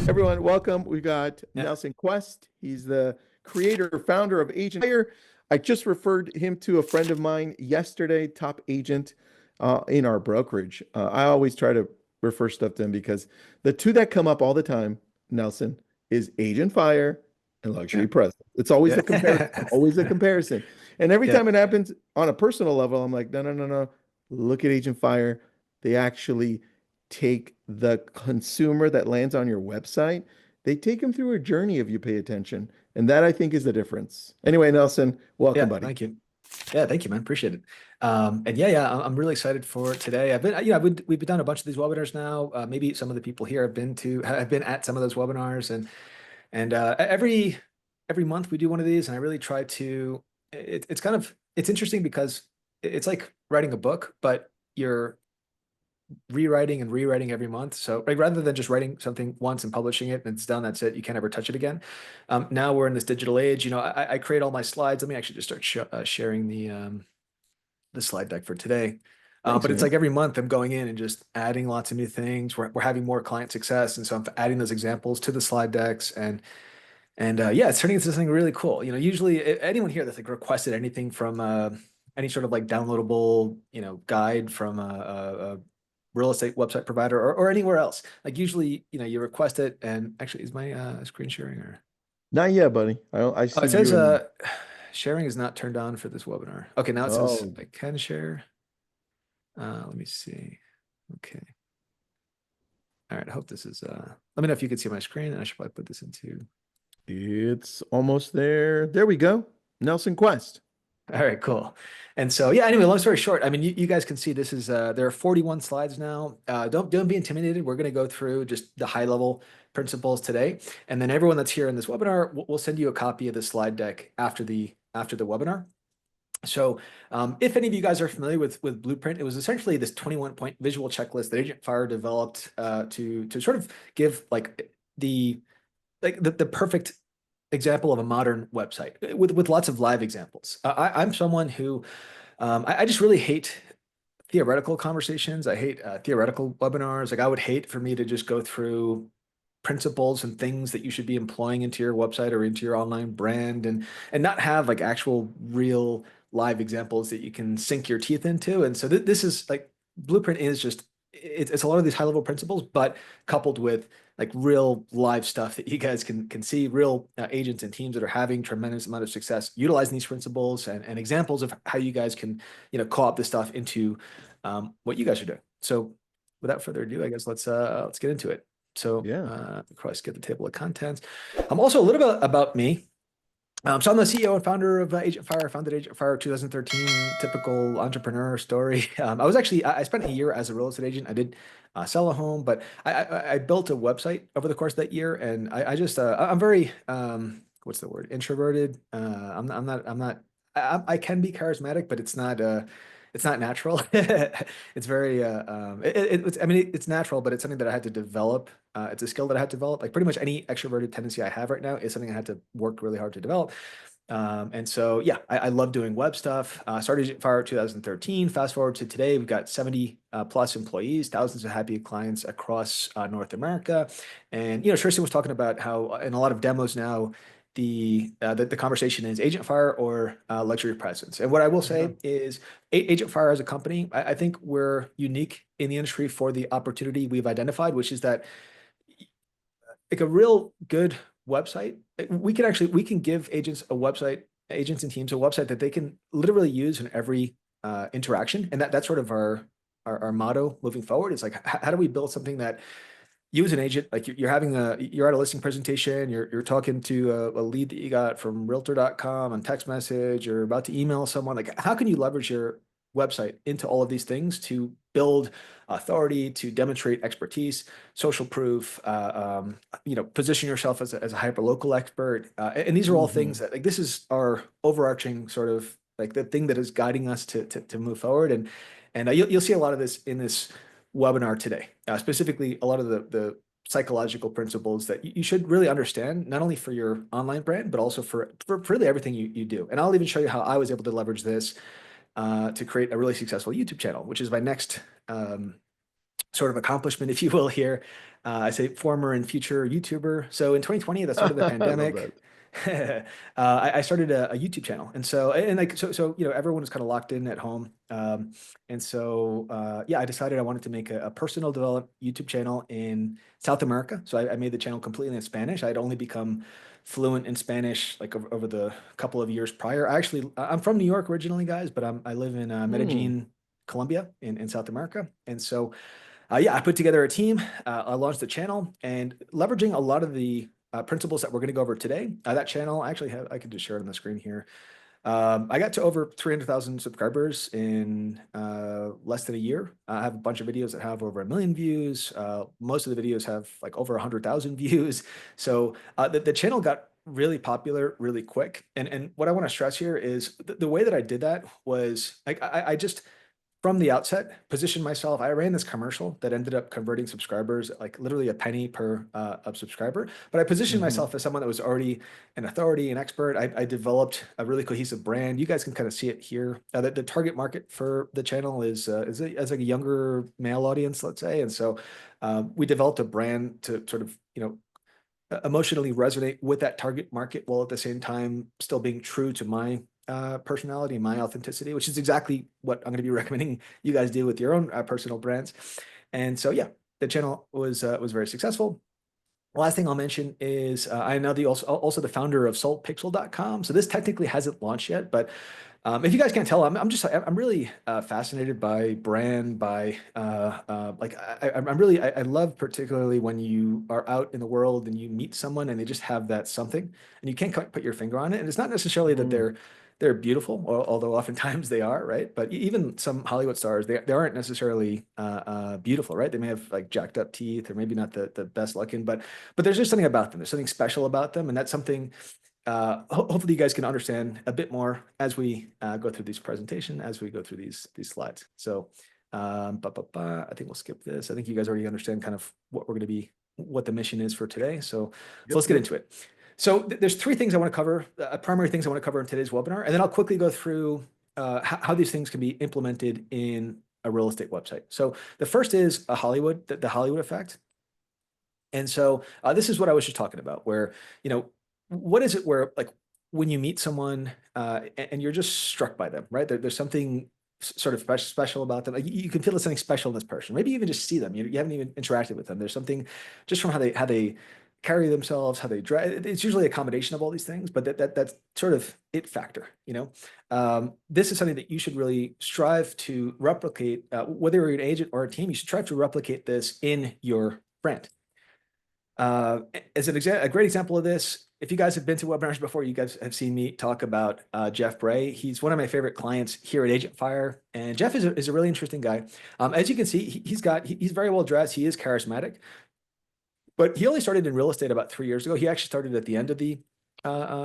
Everyone, welcome. We got Yeah. Nelson Quest. He's the creator, founder of AgentFire. I just referred him to a friend of mine yesterday, top agent in our brokerage. I always try to refer stuff to him because the two that come up all the time, Nelson, is AgentFire and Yeah. luxury presence. It's always the comparison, Yeah. always the comparison. And every Yeah. time it happens on a personal level, I'm like, no, no, no, no. Look at AgentFire. They actually take the consumer that lands on your website, they take them through a journey if you pay attention. And that I think is the difference. Anyway, Nelson, welcome, Yeah. buddy. Thank you. Yeah. Thank you, man. Appreciate it. And I'm really excited for today. We've done a bunch of these webinars now. Maybe some of the people here have been at some of those webinars, and every month we do one of these, and I really try to. It's interesting because it's like writing a book, but you're rewriting and rewriting every month. So like rather than just writing something once and publishing it and it's done, that's it. You can't ever touch it again. Now we're in this digital age. I create all my slides. Let me actually just start sharing the slide deck for today. Thanks, But it's man. like every month I'm going in and just adding lots of new things. We're having more client success, and so I'm adding those examples to the slide decks, and yeah, it's turning into something really cool. Usually anyone here that's like requested anything from any sort of like downloadable guide from a real estate website provider or anywhere else. Like usually, you request it, and actually, is my screen sharing or? Not yet, buddy. I Oh, see it says you in. sharing is not turned on for this webinar. Okay, now it says Oh, I can share. Let me see. Okay. All right. I hope this is. Let me know if you can see my screen, and I should probably put this into. it's almost there. There we go. Nelson Quest. All right, cool. And so, yeah, anyway, long story short, I mean, you guys can see this is, there are 41 slides now. Don't be intimidated. We're going to go through just the high level principles today. And then everyone that's here in this webinar, we'll send you a copy of the slide deck after the webinar. So if any of you guys are familiar with Blueprint, it was essentially this 21-point visual checklist that AgentFire developed to sort of give the perfect example of a modern website with lots of live examples. I'm someone who I just really hate theoretical conversations. I hate theoretical webinars. Like I would hate for me to just go through principles and things that you should be employing into your website or into your online brand and not have like actual real live examples that you can sink your teeth into. And so this is like Blueprint is just it's a lot of these high level principles, but coupled with like real live stuff that you guys can see, real agents and teams that are having tremendous amount of success utilizing these principles and examples of how you guys can co-opt this stuff into what you guys are doing. So without further ado, I guess let's get into it. So Yeah. let's get the table of contents. Also a little bit about me. So I'm the CEO and founder of AgentFire. I founded AgentFire 2013, typical entrepreneur story. I spent a year as a real estate agent. I did sell a home, but I built a website over the course of that year. And I'm very, what's the word? Introverted. I can be charismatic, but it's not natural. It's very, it's natural, but it's something that I had to develop. It's a skill that I had to develop. Like pretty much any extroverted tendency I have right now is something I had to work really hard to develop. And so, yeah, I love doing web stuff. Started Fire 2013. Fast forward to today, we've got 70 plus employees, thousands of happy clients across North America. And, Tristan was talking about how in a lot of demos now, the conversation is AgentFire or luxury presence. And what I will say is AgentFire as a company, I think we're unique in the industry for the opportunity we've identified, which is that like a real good website, we can give agents and teams a website that they can literally use in every interaction. And that's sort of our motto moving forward. It's like, how do we build something that you as an agent, like you're at a listing presentation, you're talking to a lead that you got from realtor.com on text message, you're about to email someone, like how can you leverage your website into all of these things to build authority, to demonstrate expertise, social proof, position yourself as a hyper local expert. And these are all things that like, this is our overarching sort of like the thing that is guiding us to move forward. And you'll see a lot of this in this webinar today, specifically a lot of the psychological principles that you should really understand, not only for your online brand, but also for really everything you do. And I'll even show you how I was able to leverage this to create a really successful YouTube channel, which is my next sort of accomplishment, if you will, here. I say former and future YouTuber. So in 2020, at the start of the I love pandemic, that. I started a YouTube channel, and so everyone was kind of locked in at home, and so yeah, I decided I wanted to make a personal development YouTube channel in South America. So I made the channel completely in Spanish. I'd only become fluent in Spanish like over the couple of years prior. I'm from New York originally, guys, but I live in Hmm. Medellin, Colombia, in South America, and so yeah, I put together a team. I launched the channel and leveraging a lot of the principles that we're going to go over today. That channel, I can just share it on the screen here. I got to over 300,000 subscribers in less than a year. I have a bunch of videos that have over 1 million views. Most of the videos have like over 100,000 views. So the channel got really popular really quick. And what I want to stress here is the way that I did that was like I just from the outset positioned myself. I ran this commercial that ended up converting subscribers like literally a penny per subscriber, but I positioned Hmm. myself as someone that was already an authority, an expert. I developed a really cohesive brand. You guys can kind of see it here. The target market for the channel is like a younger male audience, let's say, and so we developed a brand to sort of emotionally resonate with that target market while at the same time still being true to my personality and my authenticity, which is exactly what I'm going to be recommending you guys do with your own personal brands. And so, yeah, the channel was very successful. Last thing I'll mention is I know also the founder of saltpixel.com. So this technically hasn't launched yet, but if you guys can't tell, I'm really fascinated by brand, by like I love particularly when you are out in the world and you meet someone and they just have that something and you can't quite put your finger on it. And it's not necessarily that Hmm. they're beautiful, although oftentimes they are, right? But even some Hollywood stars, they aren't necessarily beautiful, right? They may have like jacked up teeth or maybe not the best looking, but there's just something about them. There's something special about them, and that's something hopefully you guys can understand a bit more as we go through this presentation, as we go through these slides. So I think we'll skip this. I think you guys already understand kind of what the mission is for today. So Yep. let's get Yep. into it. So there's 3 things I want to cover, primary things I want to cover in today's webinar, and then I'll quickly go through how these things can be implemented in a real estate website. So the first is the Hollywood effect. And so this is what I was just talking about, where, what is it where like when you meet someone and you're just struck by them, right? There's something sort of special about them. Like you can feel there's something special in this person. Maybe even just see them. You haven't even interacted with them. There's something just from how they carry themselves, how they dress. It's usually a combination of all these things, but that's sort of it factor. This is something that you should really strive to replicate. Whether you're an agent or a team, you should strive to replicate this in your brand. As a great example of this, if you guys have been to webinars before, you guys have seen me talk about Jeff Bray. He's one of my favorite clients here at AgentFire, and Jeff is a really interesting guy. As you can see, he's very well dressed. He is charismatic, but he only started in real estate about 3 years ago. He actually started at the end of the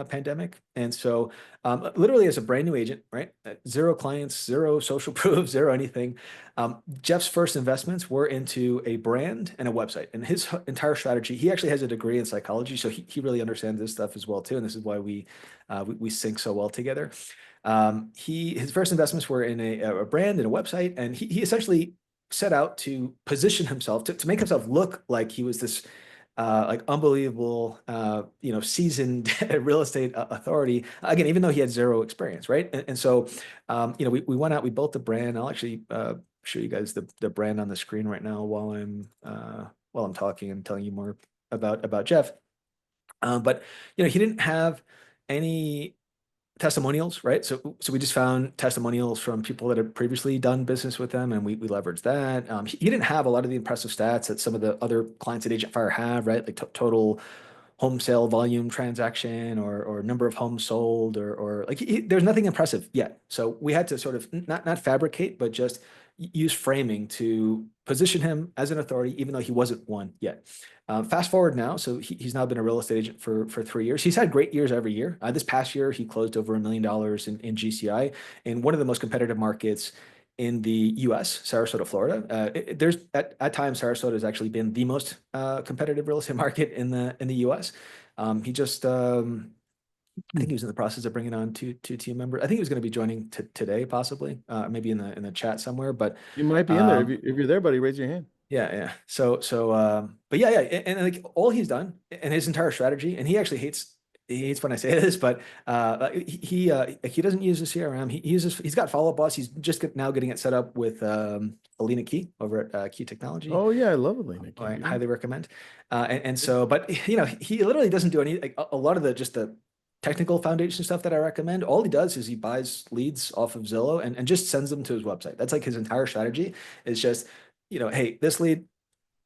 pandemic. And so literally as a brand new agent, right? Zero clients, zero social proof, zero anything. Jeff's first investments were into a brand and a website. And his entire strategy, he actually has a degree in psychology. So he really understands this stuff as well too. And this is why we sync so well together. His first investments were in a brand and a website. And he essentially set out to position himself to make himself look like he was this like unbelievable, seasoned real estate authority. Again, even though he had zero experience, right? And so, we went out, we built the brand. I'll actually show you guys the brand on the screen right now while I'm talking and telling you more about Jeff. But he didn't have any testimonials, right? So we just found testimonials from people that had previously done business with them, and we leveraged that. He didn't have a lot of the impressive stats that some of the other clients at AgentFire have, right? Like total home sale volume transaction or number of homes sold or like there's nothing impressive yet. So we had to sort of not fabricate, but just use framing to position him as an authority, even though he wasn't one yet. Fast forward now, so he's now been a real estate agent for 3 years. He's had great years every year. This past year, he closed over $1 million in GCI in one of the most competitive markets in the U.S., Sarasota, Florida. There's at times Sarasota has actually been the most competitive real estate market in the U.S. He just I think he was in the process of bringing on two team members. I think he was going to be joining today, possibly, maybe in the chat somewhere. But You might be in there. um, If you're there, buddy, raise your hand. Yeah. But yeah. And like all he's done and his entire strategy, and he hates when I say this, but he doesn't use the CRM. He's got Follow Up Boss. He's just now getting it set up with Alina Key over at Key Technology. Oh yeah, I love Elena I Key. highly recommend. And so, but he literally doesn't do any, like a lot of the just the technical foundation stuff that I recommend. All he does is he buys leads off of Zillow and just sends them to his website. That's like his entire strategy is just, hey, this lead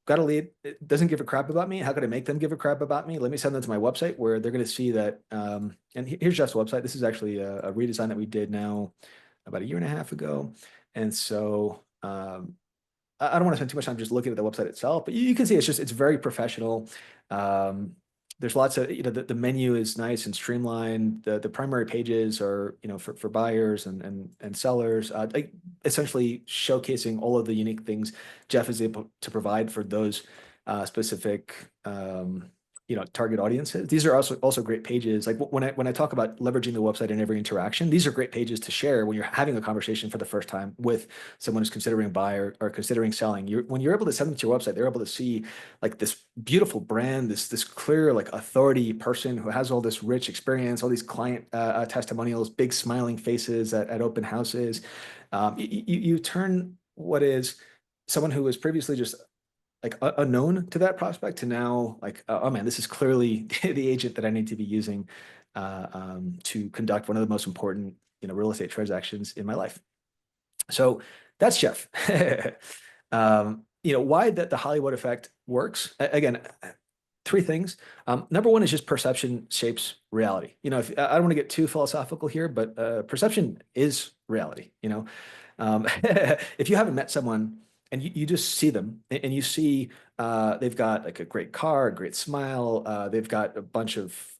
got a lead. It doesn't give a crap about me. How could I make them give a crap about me? Let me send them to my website where they're going to see that. And here's Jeff's website. This is actually a redesign that we did now about a year and a half ago. And so, I don't want to spend too much time just looking at the website itself, but you can see it's very professional. There's lots of, the menu is nice and streamlined. The primary pages are, for buyers and sellers, like essentially showcasing all of the unique things Jeff is able to provide for those specific, target audiences. These are also great pages. Like when I talk about leveraging the website in every interaction, these are great pages to share when you're having a conversation for the first time with someone who's considering buy or considering selling. When you're able to send them to your website, they're able to see like this beautiful brand, this clear like authority person who has all this rich experience, all these client testimonials, big smiling faces at open houses. You turn what is someone who was previously just like unknown to that prospect to now like, oh man, this is clearly the agent that I need to be using to conduct one of the most important, real estate transactions in my life. So that's Jeff. Why the Hollywood effect works. Again, three things. Number one is just perception shapes reality. If I don't want to get too philosophical here, but perception is reality. If you haven't met someone and you just see them and you see they've got like a great car, a great smile, they've got a bunch of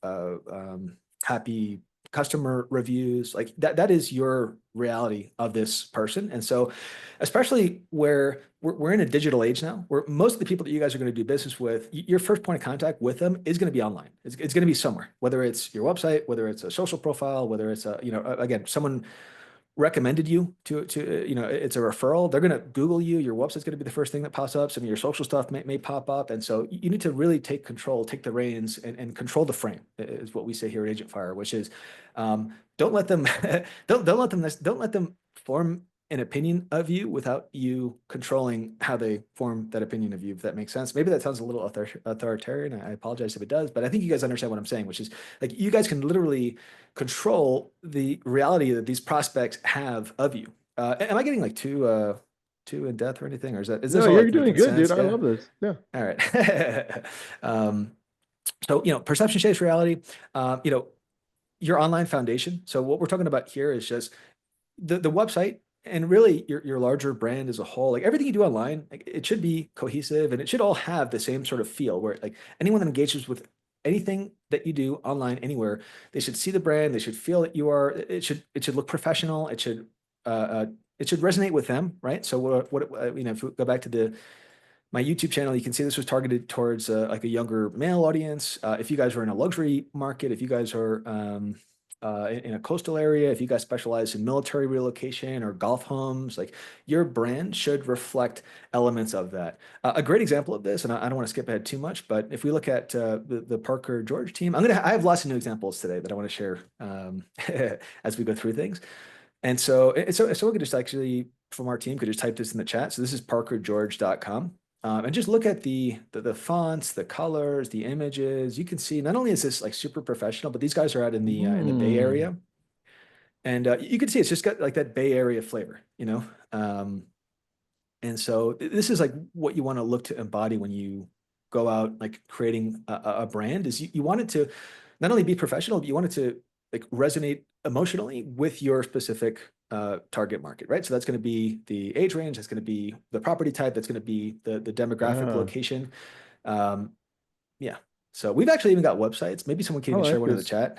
happy customer reviews, like that is your reality of this person. And so especially where we're in a digital age now, where most of the people that you guys are going to do business with, your first point of contact with them is going to be online. It's going to be somewhere, whether it's your website, whether it's a social profile, whether it's again, someone recommended you to it's a referral. They're going to Google you. Your website's going to be the first thing that pops up. Some of your social stuff may pop up. And so you need to really take the reins and control the frame is what we say here at AgentFire, which is don't let them don't let them form an opinion of you without you controlling how they form that opinion of you, if that makes sense. Maybe that sounds a little authoritarian. I apologize if it does, but I think you guys understand what I'm saying, which is like you guys can literally control the reality that these prospects have of you. Am I getting like too in depth or anything, or is this No, all you're like doing making good, dude. sense? I Yeah. love this. Yeah. All right. So perception shapes reality. Your online foundation. So what we're talking about here is just the website and really your larger brand as a whole. Like everything you do online, like, it should be cohesive and it should all have the same sort of feel where like anyone that engages with anything that you do online anywhere, they should see the brand, they should feel that you are, it should look professional, it should resonate with them, right? So if we go back to my YouTube channel, you can see this was targeted towards like a younger male audience. If you guys are in a luxury market, if you guys are in a coastal area, if you guys specialize in military relocation or golf homes, like your brand should reflect elements of that. A great example of this, and I don't want to skip ahead too much, but if we look at the Parker George team, I have lots of new examples today that I want to share as we go through things. And so we could just actually, from our team, could just type this in the chat. So this is parkergeorge.com. And just look at the fonts, the colors, the images. You can see not only is this like super professional, but these guys are out in the Bay Area, and you can see it's just got like that Bay Area flavor, and so this is like what you want to look to embody when you go out like creating a brand. Is you want it to not only be professional, but you want it to like resonate emotionally with your specific target market, right? So that's going to be the age range, that's going to be the property type, that's going to be the demographic location. Yeah. So we've actually even got websites. Maybe someone can even share one in the chat.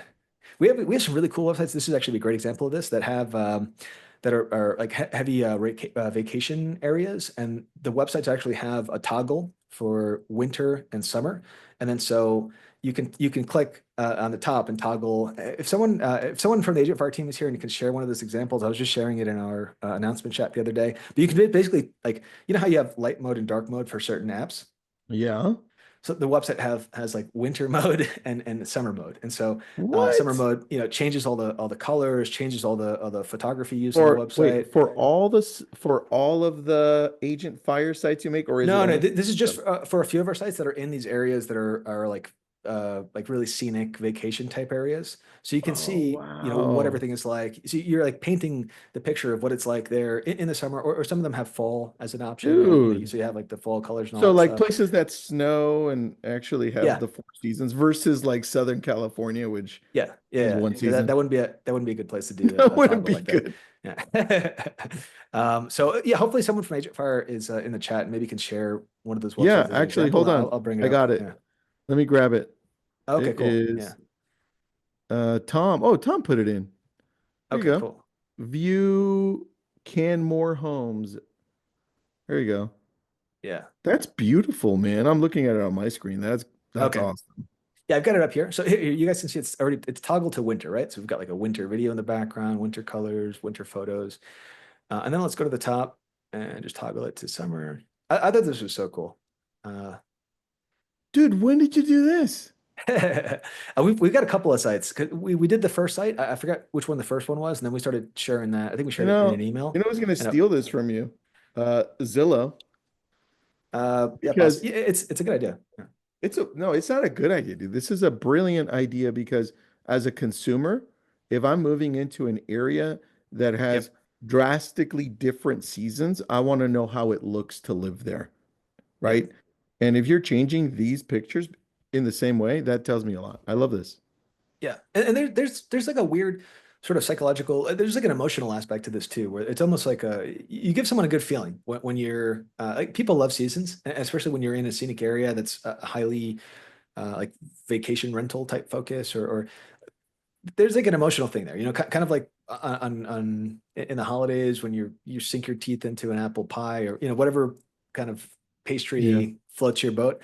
We have some really cool websites. This is actually a great example of this that have that are like heavy vacation areas, and the websites actually have a toggle for winter and summer, and then so you can click on the top and toggle. If someone from the AgentFire team is here and you can share one of those examples, I was just sharing it in our announcement chat the other day. But you can basically, like, you know how you have light mode and dark mode for certain apps? Yeah. So the website has like winter mode and summer mode. And so summer What? mode, changes all the colors, changes all the photography used on the For website. wait, for all of the Agent Fire sites you make, or is it No, only this is just them? for a few of our sites that are in these areas that are like really scenic vacation type areas. So you can Oh see, what wow. everything is like. So you're like painting the picture of what it's like there in the summer, or some of them have fall as an option, right? Dude. So you have like the fall colors and all So that like stuff. places that snow and actually have Yeah, the 4 seasons versus like Southern California, which has yeah. one That, season. that wouldn't be a good place to do That a wouldn't toggle be like that. good. Yeah. So yeah, hopefully someone from Agent Fire is in the chat and maybe can share one of those Yeah, websites as an actually, example. hold And on. I'll bring it I up. got it. Yeah. Let me grab it. Okay, It cool. Yeah. is Tom. Oh, Tom put it in. There you Okay, go. cool. View Canmore Homes. There you go. Yeah. That's beautiful, man. I'm looking at it on my screen. That's Okay. awesome. Yeah, I've got it up here. So here, you guys can see it's toggled to winter, right? So we've got like a winter video in the background, winter colors, winter photos. And then let's go to the top and just toggle it to summer. I thought this was so cool. Uh, Dude, when did you do this? we've got a couple of sites. 'Cause we did the first site. I forgot which one the first one was, and then we started sharing that. I think we You shared it in an know, email. who's gonna And steal this from you? Zillow. yeah, possibly. Because It's a good idea. Yeah. it's not a good idea, dude. This is a brilliant idea because as a consumer, if I'm moving into an area that has Yep. drastically different seasons, I want to know how it looks to live there, Yep. right? And if you're changing these pictures in the same way, that tells me a lot. I love this. Yeah, and there's like a weird sort of psychological, there's like an emotional aspect to this too, where it's almost like you give someone a good feeling when you're like people love seasons, especially when you're in a scenic area that's highly like vacation rental type focus, or there's like an emotional thing there, kind of like on in the holidays when you sink your teeth into an apple pie or whatever kind of Yeah. pastry floats your boat.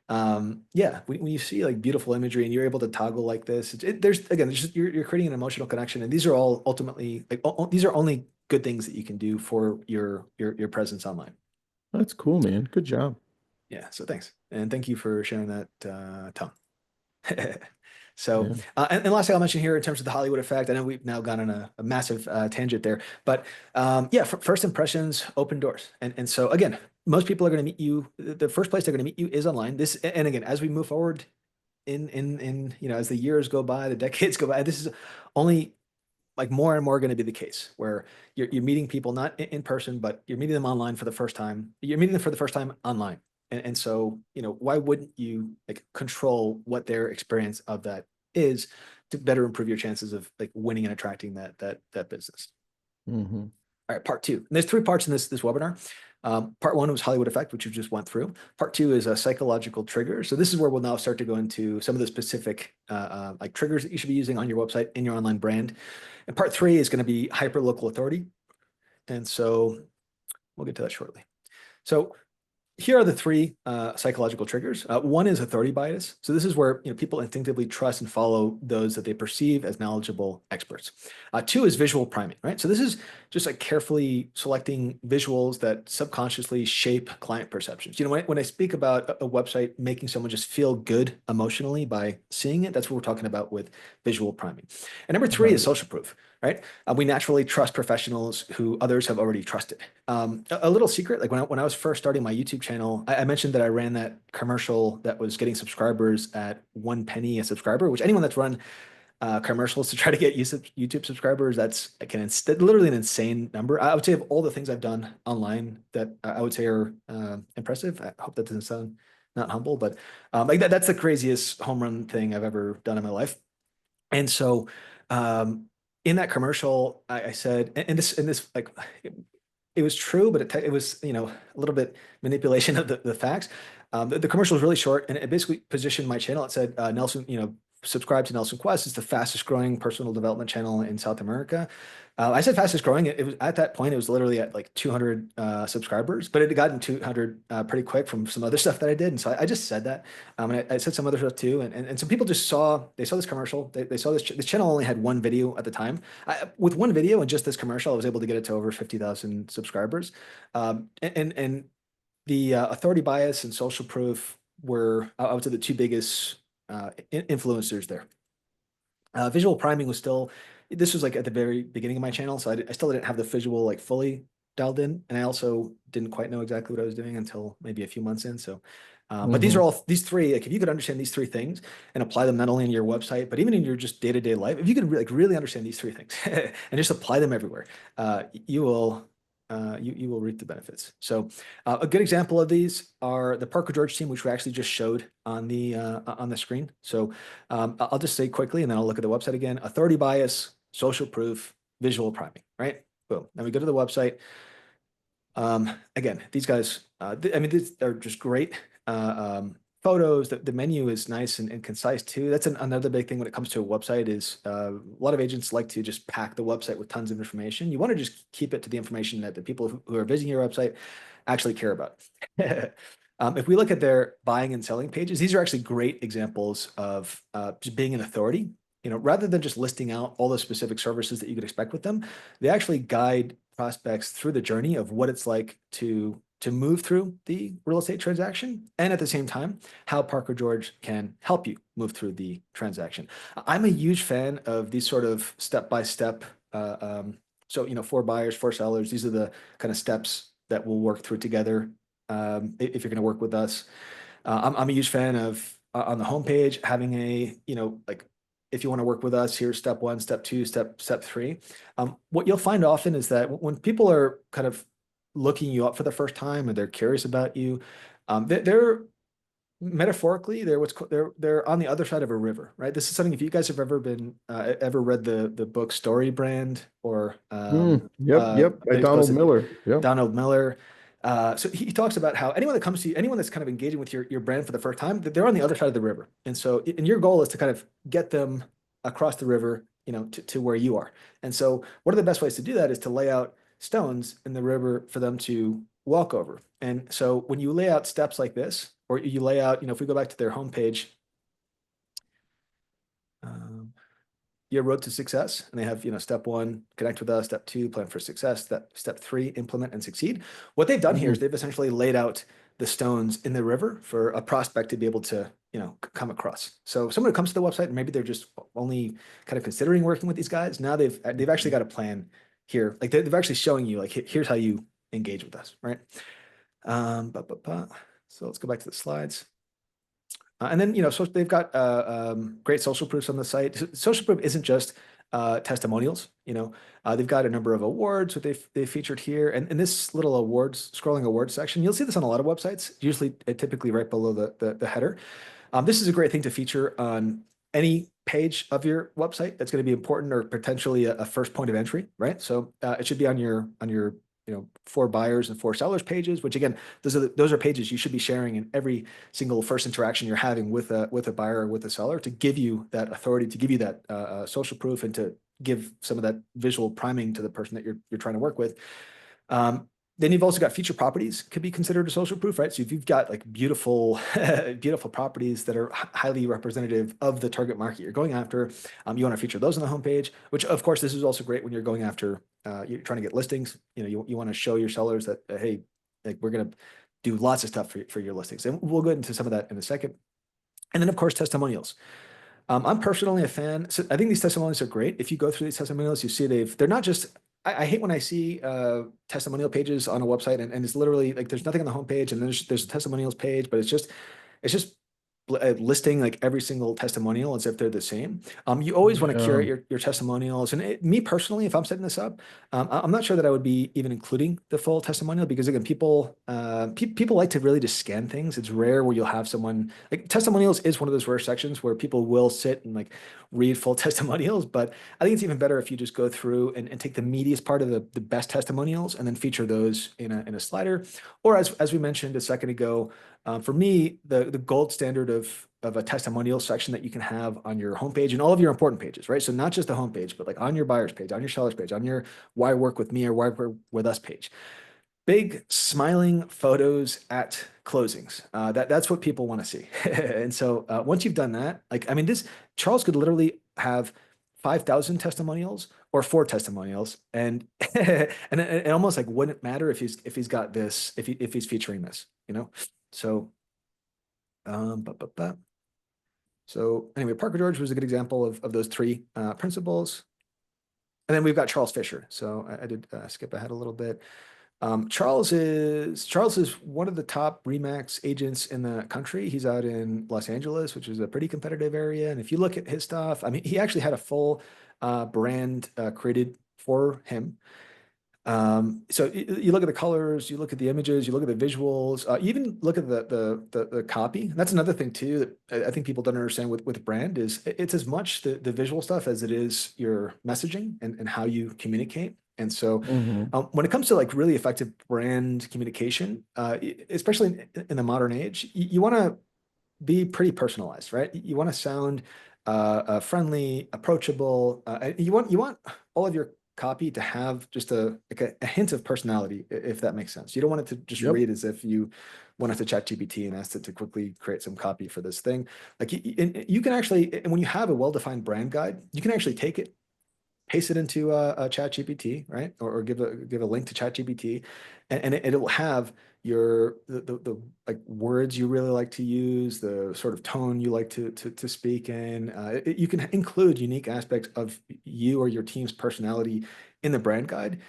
Yeah, when you see like beautiful imagery and you're able to toggle like this, there's again, there's just, you're creating an emotional connection, and these are all ultimately like these are only good things that you can do for your presence online. That's cool, man. Good job. Yeah, so thanks, and thank you for sharing that, Tom. So, Yeah. and last thing I'll mention here in terms of the Hollywood effect, I know we've now gone on a massive tangent there, but yeah, first impressions open doors. And so again, most people are going to meet you. The first place they're going to meet you is online. And again, as we move forward in as the years go by, the decades go by, this is only like more and more going to be the case where you're meeting people not in person, but you're meeting them online for the first time. You're meeting them for the first time online. And so, why wouldn't you like control what their experience of that is to better improve your chances of like winning and attracting that business? Hmm. All right, part two. And there's three parts in this webinar. Part one was Hollywood effect, which you just went through. Part two is a psychological trigger. So this is where we'll now start to go into some of the specific like triggers that you should be using on your website in your online brand. And part three is going to be hyper local authority. And so we'll get to that shortly. So here are the three psychological triggers. One is authority bias. So this is where people instinctively trust and follow those that they perceive as knowledgeable experts. Two is visual priming, right? So this is just like carefully selecting visuals that subconsciously shape client perceptions. When I speak about a website making someone just feel good emotionally by seeing it, that's what we're talking about with visual priming. And number three is social proof, right? We naturally trust professionals who others have already trusted. A little secret, like when I was first starting my YouTube channel, I mentioned that I ran that commercial that was getting subscribers at 1 penny a subscriber, which anyone that's run commercials to try to get YouTube subscribers, that's literally an insane number. I would say of all the things I've done online that I would say are impressive. I hope that doesn't sound not humble, but like that's the craziest home run thing I've ever done in my life. And so in that commercial, I said, and this like it was true, but it was a little bit manipulation of the facts. The commercial was really short, and it basically positioned my channel. It said, Nelson, subscribe to Nelson Quest. It's the fastest growing personal development channel in South America. I said fastest growing. It was at that point, it was literally at like 200 subscribers, but it had gotten 200 pretty quick from some other stuff that I did. And so I just said that. And I said some other stuff too. And some people just they saw this commercial. They saw this channel only had one video at the time. With one video and just this commercial, I was able to get it to over 50,000 subscribers. And the authority bias and social proof were, I would say, the two biggest influencers there. Visual priming was still, this was like at the very beginning of my channel, so I still didn't have the visual like fully dialed in, and I also didn't quite know exactly what I was doing until maybe a few months in. So, but these three, like if you could understand these three things and apply them not only in your website, but even in your just day-to-day life, if you could like really understand these three things and just apply them everywhere, you will reap the benefits. So a good example of these are the Parker George team, which we actually just showed on the screen. So I'll just say quickly, and then I'll look at the website again: authority bias, social proof, visual priming, right? Boom. Then we go to the website. Again, these guys, I mean, they're just great. Photos, the menu is nice and concise too. That's another big thing when it comes to a website is a lot of agents like to just pack the website with tons of information. You want to just keep it to the information that the people who are visiting your website actually care about. If we look at their buying and selling pages, these are actually great examples of just being an authority. You know, rather than just listing out all the specific services that you could expect with them, they actually guide prospects through the journey of what it's like to move through the real estate transaction, and at the same time, how Parker George can help you move through the transaction. I'm a huge fan of these sort of step-by-step, so, you know, for buyers, for sellers, these are the kind of steps that we'll work through together if you're going to work with us. I'm a huge fan of on the homepage having a, you know, like, if you want to work with us, here's step one, step two, step three. What you'll find often is that when people are kind of looking you up for the first time, or they're curious about you, they're metaphorically, they're on the other side of a river, right? This is something, if you guys have ever been ever read the book Story Brand, or Yep, by Donald Miller. Yep. Donald Miller. So he talks about how anyone that comes to you, anyone that's kind of engaging with your brand for the first time, they're on the other side of the river. And so, and your goal is to kind of get them across the river, you know, to where you are. And so one of the best ways to do that is to lay out stones in the river for them to walk over. And so when you lay out steps like this, or you lay out, you know, if we go back to their homepage, your road to success, and they have, you know, step one, connect with us; step two, plan for success; step three, implement and succeed. What they've done here is they've essentially laid out the stones in the river for a prospect to be able to, you know, come across. So if someone who comes to the website and maybe they're just only kind of considering working with these guys, now they've actually got a plan here. Like they're actually showing you, like, here's how you engage with us, right? So let's go back to the slides. And then, you know, so they've got great social proofs on the site. Social proof isn't just testimonials. You know, they've got a number of awards that they've featured here. And in this little scrolling awards section, you'll see this on a lot of websites, usually typically right below the header. This is a great thing to feature on any page of your website that's going to be important, or potentially a first point of entry, right? So it should be on your you know, for buyers and for sellers pages, which again, those are pages you should be sharing in every single first interaction you're having with a buyer or with a seller, to give you that authority, to give you that social proof, and to give some of that visual priming to the person that you're trying to work with. Then you've also got feature properties could be considered a social proof, right? So if you've got like beautiful, beautiful properties that are highly representative of the target market you're going after, you want to feature those on the homepage, which of course, this is also great when you're going after, you're trying to get listings. You know, you want to show your sellers that, hey, like, we're going to do lots of stuff for your listings. And we'll go into some of that in a second. And then of course, testimonials. I'm personally a fan. So I think these testimonials are great. If you go through these testimonials, you see they're not just, I hate when I see testimonial pages on a website and it's literally like there's nothing on the homepage, and there's a testimonials page, but it's just listing like every single testimonial as if they're the same. You always want to curate your testimonials. And me personally, if I'm setting this up, I'm not sure that I would be even including the full testimonial, because again, people like to really just scan things. It's rare where you'll have someone, like, testimonials is one of those rare sections where people will sit and like read full testimonials. But I think it's even better if you just go through and take the meatiest part of the best testimonials and then feature those in a slider. Or as we mentioned a second ago, for me, the gold standard of of a testimonial section that you can have on your homepage and all of your important pages, right? So not just the homepage, but like on your buyer's page, on your seller's page, on your why work with me or why work with us page. Big smiling photos at closings. That's what people want to see. And so once you've done that, like, I mean, Charles could literally have 5,000 testimonials or 4 testimonials, and and it almost like wouldn't matter if he's got this, if he's featuring this, you know. So so anyway, Parker George was a good example of those 3 principles. And then we've got Charles Fisher. So I did skip ahead a little bit. Charles is one of the top Remax agents in the country. He's out in Los Angeles, which is a pretty competitive area. And if you look at his stuff, I mean, he actually had a full brand created for him. So you look at the colors, you look at the images, you look at the visuals, you even look at the copy. That's another thing too that I think people don't understand with brand is it's as much the visual stuff as it is your messaging and how you communicate. And so when it comes to like really effective brand communication, especially in the modern age, you want to be pretty personalized, right? You want to sound friendly, approachable. You want all of your copy to have just a hint of personality, if that makes sense. You don't want it to just read as if you wanted to chat GPT and asked it to quickly create some copy for this thing. Like you can actually, and when you have a well-defined brand guide, you can actually take it, paste it into a chat GPT, right? Or give a link to chat GPT, and it will have the like words you really like to use, the sort of tone you like to speak in. You can include unique aspects of you or your team's personality in the brand guide,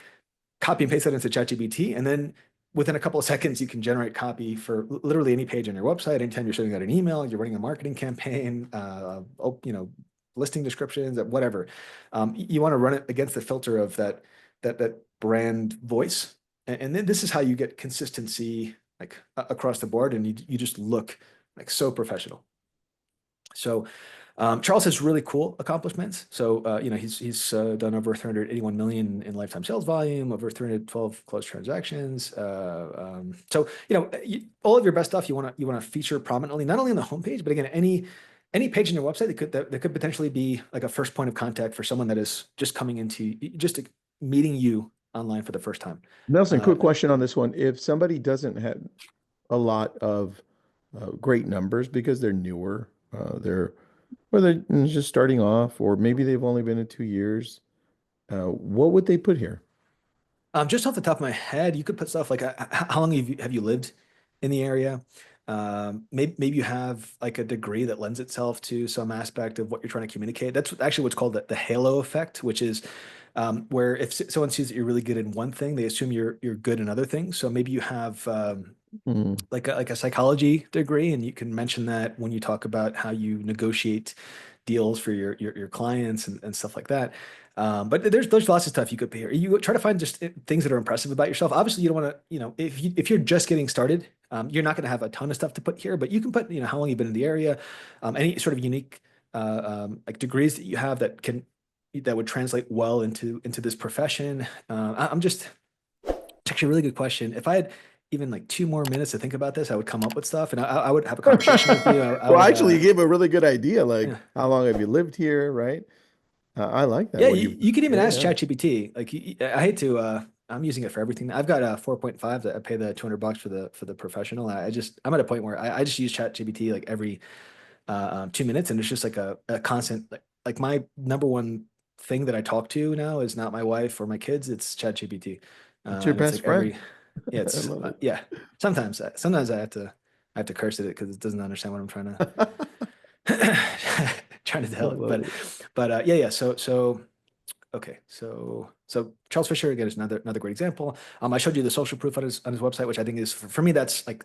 copy and paste that into ChatGPT, and then within a couple of seconds, you can generate copy for literally any page on your website. Anytime you're sending out an email, you're running a marketing campaign, you know, listing descriptions, whatever. You want to run it against the filter of that brand voice. And then this is how you get consistency like across the board, and you just look like so professional. So Charles has really cool accomplishments. So you know, he's done over 381 million in lifetime sales volume, over 312 closed transactions. So you know, all of your best stuff you want to feature prominently, not only on the homepage, but again, any page on your website that could potentially be like a first point of contact for someone that is just coming into just meeting you online for the first time. Nelson, quick question on this one. If somebody doesn't have a lot of great numbers because they're newer, or they're just starting off, or maybe they've only been in 2 years, what would they put here? Just off the top of my head, you could put stuff like how long have you lived in the area? Maybe you have like a degree that lends itself to some aspect of what you're trying to communicate. That's actually what's called the halo effect, which is where if someone sees that you're really good in one thing, they assume you're good in other things. So maybe you have like a psychology degree, and you can mention that when you talk about how you negotiate deals for your clients and stuff like that. But there's lots of stuff you could pay here. You try to find just things that are impressive about yourself. Obviously, you don't want to, you know, if you're just getting started, you're not going to have a ton of stuff to put here, but you can put, you know, how long you've been in the area, any sort of unique like degrees that you have that would translate well into this profession. It's actually a really good question. If I had even like 2 more minutes to think about this, I would come up with stuff, and I would have a conversation with you. Well, actually, you gave a really good idea. Like, Yeah. how long have you lived here, right? I like that. Yeah, What you can even ask yeah. ChatGPT. Like, I hate to. I'm using it for everything. I've got a 4.5 that I pay the $200 for the professional. I'm at a point where I just use ChatGPT like every 2 minutes, and it's just like a constant like my number one thing that I talk to now is not my wife or my kids. It's ChatGPT. It's your And it's best like friend. yeah, I it's love it. yeah. Sometimes I have to curse at it because it doesn't understand what I'm trying to trying to I tell it. love it. But yeah. So okay. So Charles Fisher again is another great example. I showed you the social proof on his website, which I think is for me that's like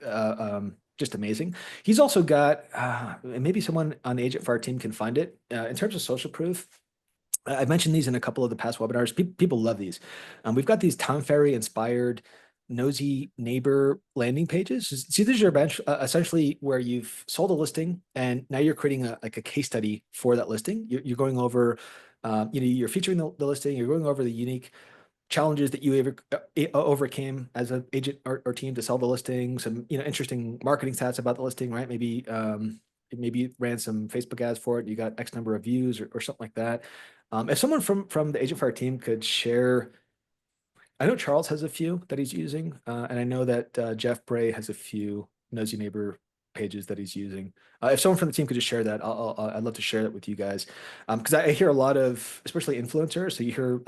just amazing. He's also got and maybe someone on the AgentFire team can find it in terms of social proof. I've mentioned these in a couple of the past webinars. People love these. We've got these Tom Ferry inspired nosy neighbor landing pages. See, these are essentially where you've sold a listing and now you're creating like a case study for that listing. You're going over, you know, you're featuring the listing. You're going over the unique challenges that you overcame as an agent or team to sell the listing. Some, you know, interesting marketing stats about the listing, right? Maybe maybe ran some Facebook ads for it, you got X number of views or something like that. If someone from the AgentFire team could share, I know Charles has a few that he's using, and I know that Jeff Bray has a few nosy neighbor pages that he's using. If someone from the team could just share that, I'd love to share that with you guys, because I hear a lot of, especially influencers. So you hear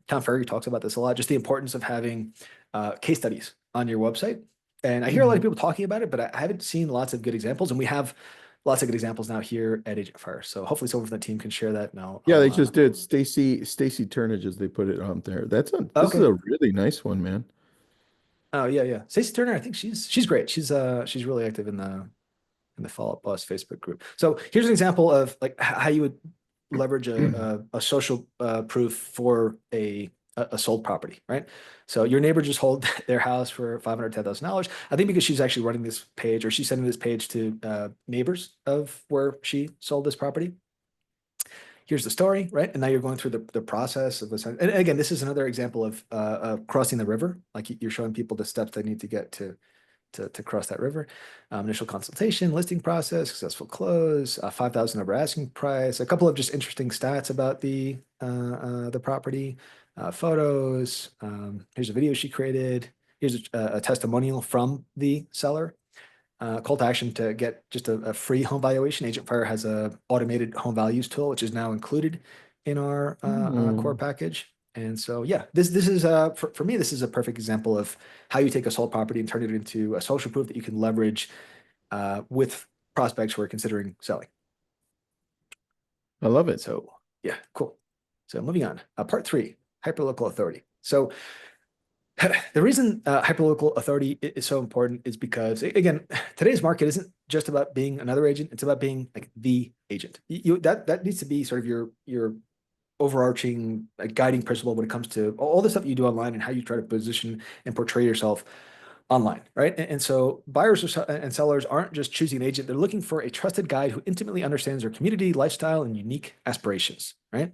Tom Ferry talks about this a lot, just the importance of having case studies on your website. And I hear a lot of people talking about it, but I haven't seen lots of good examples, and we have lots of good examples now here at AgentFire. So hopefully someone from the team can share that. And Yeah, they just did. Stacy Turnages, they put it on there. This is okay. a really nice one, man. Oh yeah. Stacey Turner, I think she's great. She's really active in the Fall Out Boss Facebook group. So here's an example of like how you would leverage a social proof for a sold property, right? So your neighbor just sold their house for $510,000. I think because she's actually running this page, or she's sending this page to neighbors of where she sold this property. Here's the story, right? And now you're going through the process of this. And again, this is another example of crossing the river. Like you're showing people the steps they need to get to cross that river. Initial consultation, listing process, successful close, 5,000 over asking price, a couple of just interesting stats about the property, photos. Here's a video she created. Here's a testimonial from the seller. Call to action to get just a free home valuation. AgentFire has a automated home values tool, which is now included in our core package. And so, yeah, this is for me, this is a perfect example of how you take a sold property and turn it into a social proof that you can leverage with prospects who are considering selling. I love it. So, yeah, cool. So moving on, part 3, hyperlocal authority. So the reason hyperlocal authority is so important is because, again, today's market isn't just about being another agent. It's about being like the agent. That needs to be sort of your overarching guiding principle when it comes to all the stuff you do online and how you try to position and portray yourself online, right? And so buyers and sellers aren't just choosing an agent. They're looking for a trusted guide who intimately understands their community, lifestyle, and unique aspirations, right?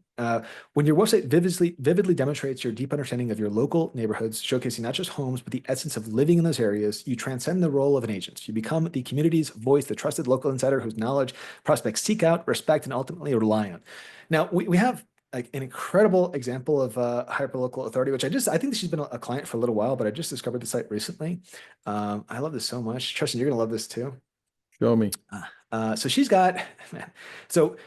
When your website vividly demonstrates your deep understanding of your local neighborhoods, showcasing not just homes, but the essence of living in those areas, you transcend the role of an agent. You become the community's voice, the trusted local insider whose knowledge prospects seek out, respect, and ultimately rely on. Now, we have like an incredible example of hyperlocal authority, which I think she's been a client for a little while, but I just discovered the site recently. I love this so much. Tristan, you're gonna love this too. Show me. So she's got, man. So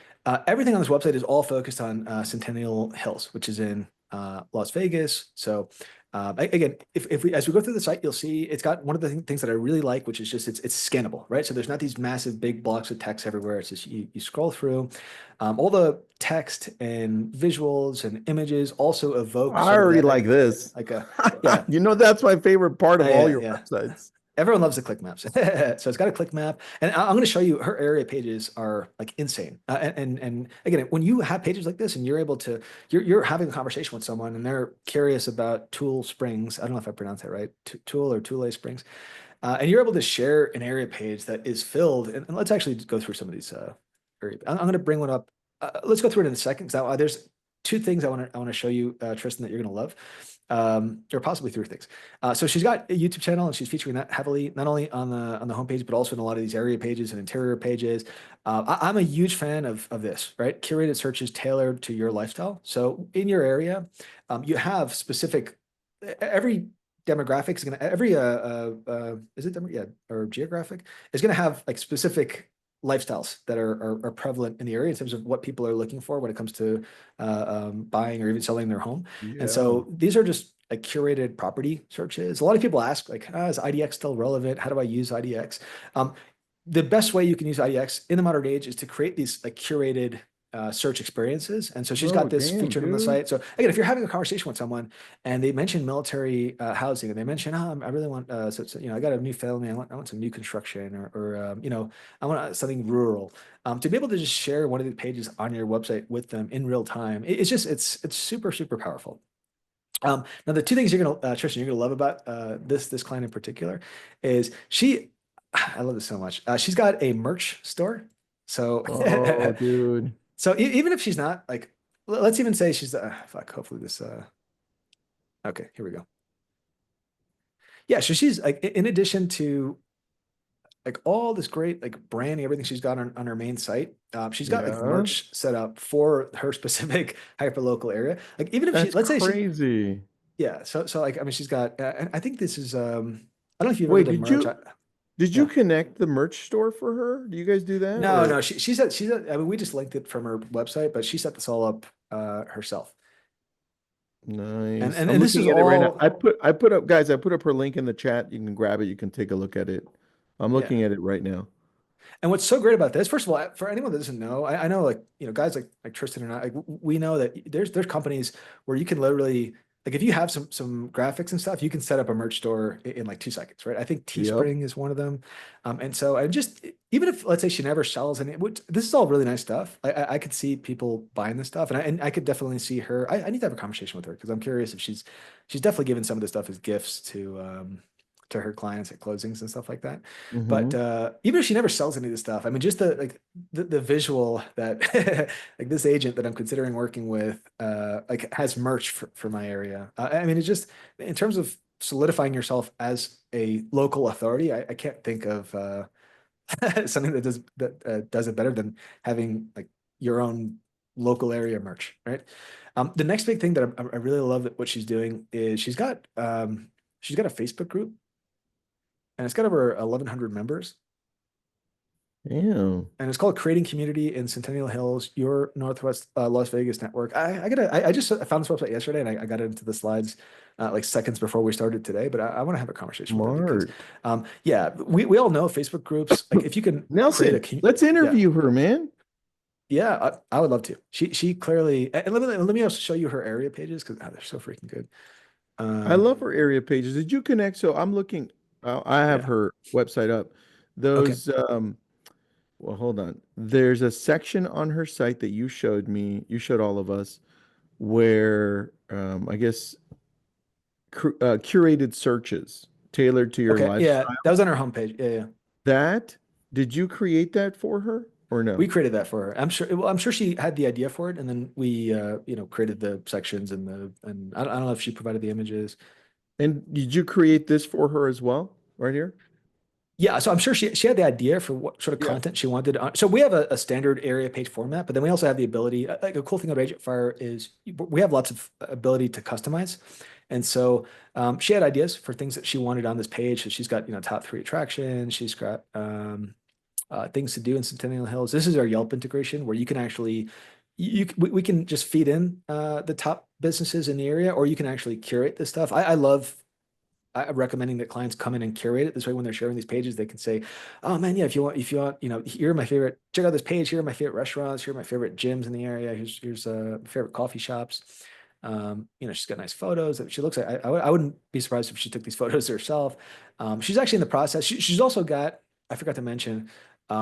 everything on this website is all focused on Centennial Hills, which is in Las Vegas. So again, as we go through the site, you'll see it's got one of the things that I really like, which is just it's scannable, right? So there's not these massive big blocks of text everywhere. It's just you scroll through. All the text and visuals and images also evoke. I already like this. Like yeah. You know, that's my favorite part of all your websites. Everyone loves the click maps. So it's got a click map. And I'm going to show you her area pages are like insane. And again, when you have pages like this and you're able to, you're having a conversation with someone and they're curious about Tool Springs. I don't know if I pronounced that right. Tool or Tule Springs. And you're able to share an area page that is filled. And let's actually go through some of these. I'm going to bring one up. Let's go through it in a second. Because there's 2 things I want to show you, Tristan, that you're going to love. Or possibly 3 things. So she's got a YouTube channel and she's featuring that heavily, not only on the homepage, but also in a lot of these area pages and interior pages. I'm a huge fan of this, right? Curated searches tailored to your lifestyle. So in your area, you have specific, every demographic is going to, every, is it, or geographic is going to have like specific lifestyles that are prevalent in the area in terms of what people are looking for when it comes to buying or even selling their home. Yeah. And so these are just like curated property searches. A lot of people ask like, is IDX still relevant? How do I use IDX? The best way you can use IDX in the modern age is to create these like curated search experiences. And so she's got this featured on the site. So again, if you're having a conversation with someone and they mention military housing and they mention, I really want, so I got a new family. I want some new construction or I want something rural. To be able to just share one of the pages on your website with them in real time, it's super, super powerful. Now the 2 things Tristan, you're gonna love about this client in particular is I love this so much. She's got a merch store. So, oh, dude. So even if she's not like, let's even say she's hopefully this, okay, here we go. Yeah. So she's like, in addition to like all this great like branding, everything she's got on her main site. She's got like Yeah, merch set up for her specific hyper local area. Like even if she, that's let's say she, crazy. yeah. So like I mean, she's got. And I think this is. I don't know if you've ever Wait, done did merch. you did you Yeah. connect the merch store for her? Do you guys do that No, or no. She's. I mean, we just linked it from her website, but she set this all up herself. And nice? and I'm and this is looking at it right now. all. I put up guys, I put up her link in the chat. You can grab it. You can take a look at it. I'm Yeah. looking at it right now. And what's so great about this, first of all, for anyone that doesn't know, I know like guys like Tristan and I, like we know that there's companies where you can literally like if you have some graphics and stuff, you can set up a merch store in like 2 seconds, right? I think Yep. Teespring is one of them. And so I just even if let's say she never sells any, which this is all really nice stuff. I could see people buying this stuff, and I could definitely see her. I need to have a conversation with her because I'm curious if she's definitely given some of this stuff as gifts to her clients at closings and stuff like that. But Hmm. even if she never sells any of this stuff, I mean, just the visual that like this agent that I'm considering working with like has merch for my area. I mean, it's just in terms of solidifying yourself as a local authority, I can't think of something that does it better than having like your own local area merch, right? The next big thing that I really love that what she's doing is she's got a Facebook group and it's got over 1,100 members. Yeah. And it's called Creating Community in Centennial Hills, your Northwest Las Vegas network. I just found this website yesterday and I got into the slides like seconds before we started today, but I want to have a conversation with her because, Smart. yeah, we all know Facebook groups. Like if you can create Nelson, let's yeah, interview her, man. yeah, I would love to. She clearly, and let me also show you her area pages because they're so freaking good. I Um, love her area pages. Did you connect? So I'm looking, I have yeah, her website up. okay, Those, well, hold on. There's a section on her site that you showed me, you showed all of us, where I guess curated searches tailored to your okay, yeah, lifestyle. that was on her homepage. Yeah, yeah. That, did you create that for her or We no? created that for her. I'm sure. Well, I'm sure she had the idea for it, and then we, created the sections and I don't know if she provided the images. And did you create this for her as well, right here? Yeah, so I'm sure she had the idea for what sort of Yeah. content she wanted. So we have a standard area page format, but then we also have the ability. Like a cool thing about AgentFire is we have lots of ability to customize, and so she had ideas for things that she wanted on this page. So she's got top 3 attractions. She's got things to do in Centennial Hills. This is our Yelp integration where you can actually we can just feed in the top businesses in the area, or you can actually curate this stuff. I love recommending that clients come in and curate it. This way, when they're sharing these pages, they can say, "Oh man, yeah, if you want, here are my favorite. Check out this page. Here are my favorite restaurants. Here are my favorite gyms in the area. Here's my favorite coffee shops." She's got nice photos. She looks like I wouldn't be surprised if she took these photos herself. She's actually in the process. She's also got. I forgot to mention.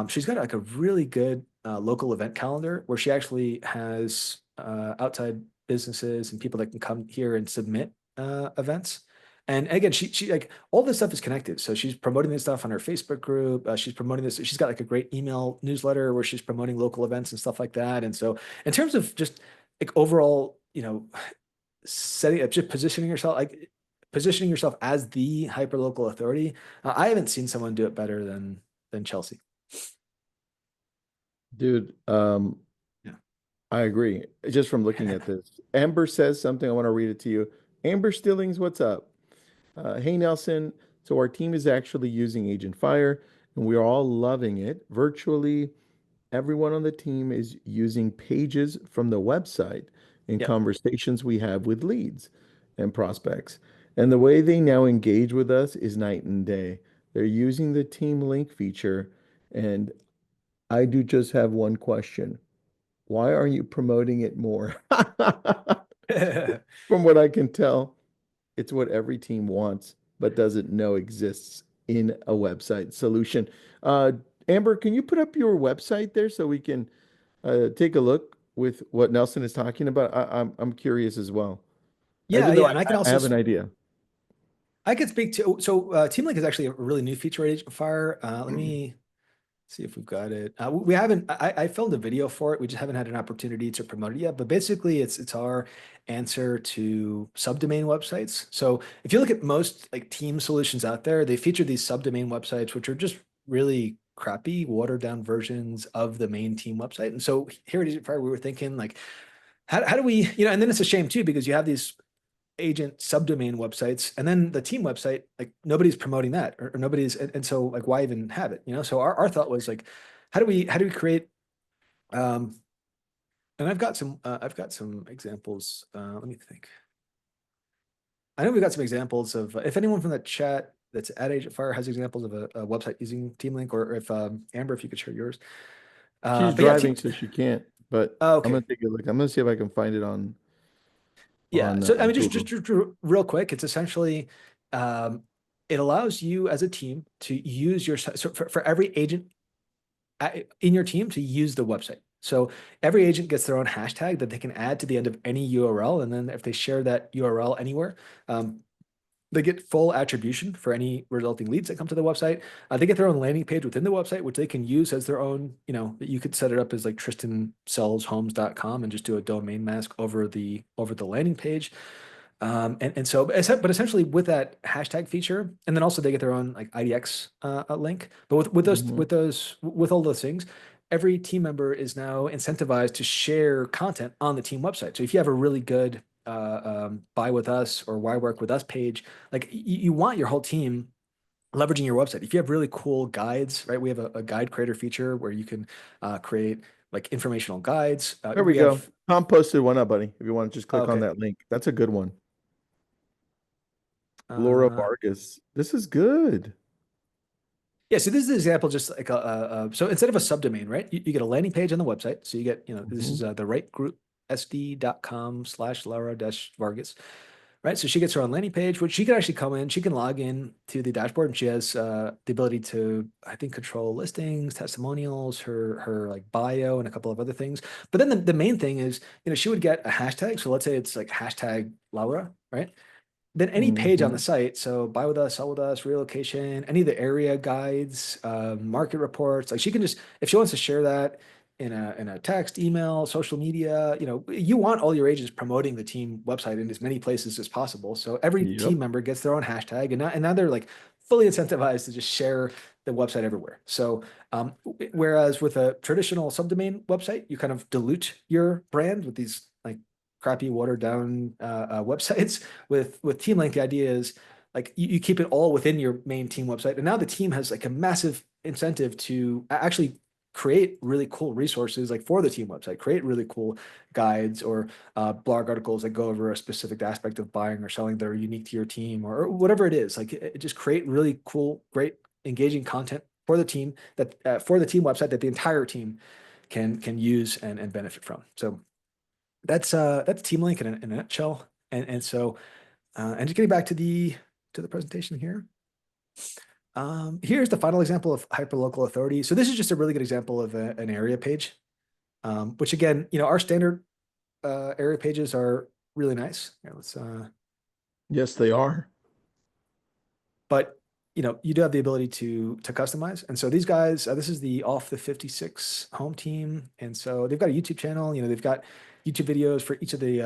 She's got like a really good local event calendar where she actually has outside businesses and people that can come here and submit events. And again, she like all this stuff is connected. So she's promoting this stuff on her Facebook group. She's promoting this. She's got like a great email newsletter where she's promoting local events and stuff like that. And so, in terms of just like overall, setting up, just positioning yourself as the hyper local authority, I haven't seen someone do it better than Chelsea. Dude, Yeah. I agree. Just from looking at this, Amber says something. I want to read it to you. Amber Stillings, what's up? Hey, Nelson. So our team is actually using Agent Fire, and we're all loving it. Virtually everyone on the team is using pages from the website in Yep. conversations we have with leads and prospects. And the way they now engage with us is night and day. They're using the TeamLink feature, and I do just have one question. Why aren't you promoting it more? From what I can tell, it's what every team wants, but doesn't know exists in a website solution. Uh, Amber, can you put up your website there so we can take a look with what Nelson is talking about? I'm curious as well, Yeah, even though yeah, and I can I also have an idea. I could speak to so TeamLink is actually a really new feature at AgentFire. Let me see if we've got it. We haven't. I filmed a video for it. We just haven't had an opportunity to promote it yet. But basically, it's our answer to subdomain websites. So if you look at most like team solutions out there, they feature these subdomain websites, which are just really crappy, watered down versions of the main team website. And so here at AgentFire, we were thinking like, how do we, and then it's a shame too, because you have these agent subdomain websites and then the team website, like nobody's promoting that or nobody's, and so like, why even have it, So our thought was like, how do we create, and I've got some examples. Let me think. I know we've got some examples of, if anyone from the chat that's at AgentFire has examples of a website using TeamLink, or if Amber, if you could share yours. She's But yeah, driving, so she can't. But oh, I'm okay. gonna take a look. I'm gonna see if I can find it on Yeah. So I mean, Google. just real quick, it's essentially it allows you as a team to use your, so for every agent in your team to use the website. So every agent gets their own hashtag that they can add to the end of any URL, and then if they share that URL anywhere, they get full attribution for any resulting leads that come to the website. They get their own landing page within the website, which they can use as their own, you could set it up as like tristansellshomes.com and just do a domain mask over the landing page. But essentially with that hashtag feature, and then also they get their own like IDX link. But with all those things, every team member is now incentivized to share content on the team website. So if you have a really good buy with us or why work with us page, like you want your whole team leveraging your website. If you have really cool guides, right? We have a guide creator feature where you can create like informational guides. There we go. Tom posted one up, buddy. If you want to just click on Okay. that link, that's a good one. Laura Vargas. This is good. Yeah, so this is an example, just like so instead of a subdomain, right? You get a landing page on the website. So you get, this is the right group sd.com/Laura-Vargas, right? So she gets her own landing page, which she can actually come in, she can log in to the dashboard, and she has the ability to, I think, control listings, testimonials, her like bio, and a couple of other things. But then the main thing is, she would get a hashtag. So let's say it's like hashtag Laura, right? Then any page on the site, so buy with us, sell with us, relocation, any of the area guides, market reports, like she can just, if she wants to share that in a text, email, social media, you want all your agents promoting the team website in as many places as possible. So every team member gets their own hashtag, and now they're like fully incentivized to just share the website everywhere. So whereas with a traditional subdomain website, you kind of dilute your brand with these like crappy watered down websites. With TeamLink, the idea is like you keep it all within your main team website, and now the team has like a massive incentive to actually create really cool resources like for the team website, create really cool guides or blog articles that go over a specific aspect of buying or selling that are unique to your team, or whatever it is. Like just create really cool, great, engaging content for the team for the team website that the entire team can use and benefit from. So that's TeamLink in a nutshell. And so and just getting back to the presentation here. Here's the final example of hyperlocal authority. So this is just a really good example of an area page, which again, our standard area pages are really nice. Here, let's yes, they are. But you do have the ability to customize. And so these guys, this is the Off the 56 home team. And so they've got a YouTube channel, they've got YouTube videos for each of the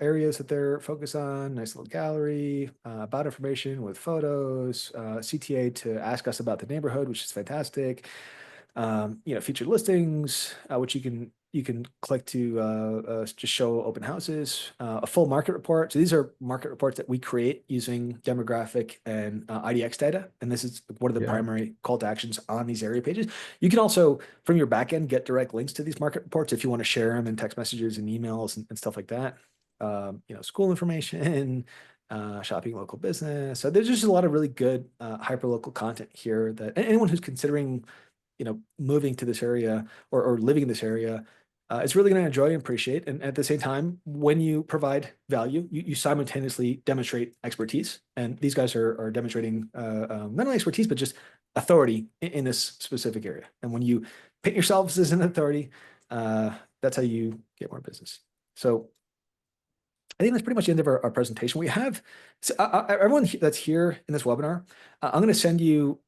areas that they're focused on. Nice little gallery, about information with photos, CTA to ask us about the neighborhood, which is fantastic. Featured listings, which you can click to just show open houses, a full market report. So these are market reports that we create using demographic and IDX data. And this is one of the primary call to actions on these area pages. You can also, from your backend, get direct links to these market reports if you want to share them in text messages and emails and stuff like that. School information, shopping local business. So there's just a lot of really good hyperlocal content here that anyone who's considering moving to this area or living in this area is really going to enjoy and appreciate. And at the same time, when you provide value, you simultaneously demonstrate expertise. And these guys are demonstrating not only expertise, but just authority in this specific area. And when you paint yourselves as an authority, that's how you get more business. So I think that's pretty much the end of our presentation. We have everyone that's here in this webinar, I'm going to send you